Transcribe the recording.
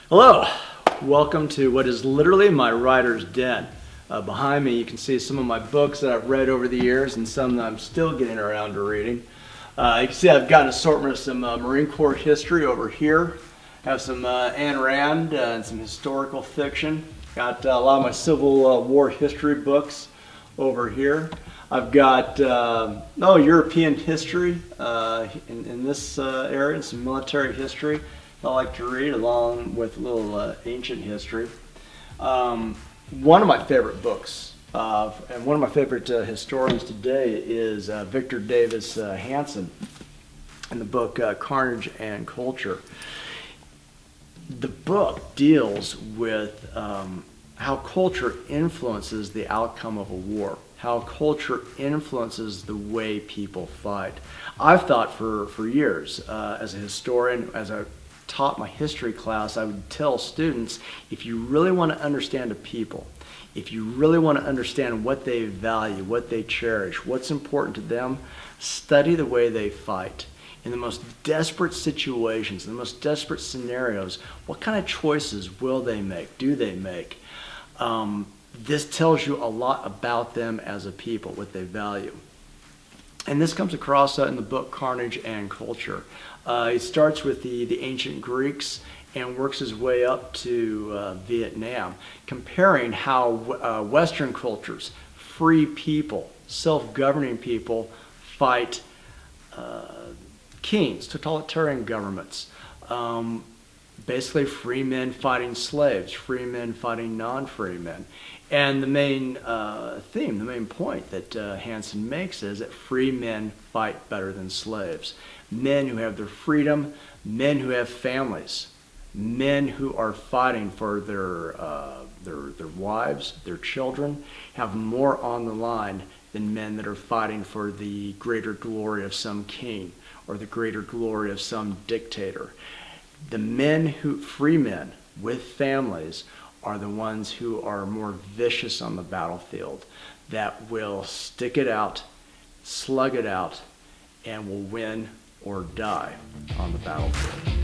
Hello, welcome to what is literally my writer's den. Behind me you can see some of my books that I've read over the years and some that I'm still getting around to reading. You can see I've got an assortment of some Marine Corps history over here. I have some Ayn Rand and some historical fiction. Got a lot of my Civil War history books over here. I've got European history in this area, and some military history I like to read, along with a little ancient history. One of my favorite books, and one of my favorite historians today is Victor Davis Hanson, in the book Carnage and Culture. The book deals with how culture influences the outcome of a war, how culture influences the way people fight. I've thought for years, as a historian, as I taught my history class, I would tell students, if you really want to understand a people, if you really want to understand what they value, what they cherish, what's important to them, study the way they fight. In the most desperate situations, in the most desperate scenarios, what kind of choices will they make, do they make? This tells you a lot about them as a people, what they value. And this comes across in the book Carnage and Culture. It starts with the ancient Greeks and works his way up to Vietnam, comparing how Western cultures, free people, self-governing people, fight kings, totalitarian governments. Basically free men fighting slaves, free men fighting non-free men. And the main theme, the main point that Hanson makes is that free men fight better than slaves. Men who have their freedom, men who have families, men who are fighting for their wives, their children, have more on the line than men that are fighting for the greater glory of some king or the greater glory of some dictator. The free men with families, are the ones who are more vicious on the battlefield, that will stick it out, slug it out, and will win or die on the battlefield.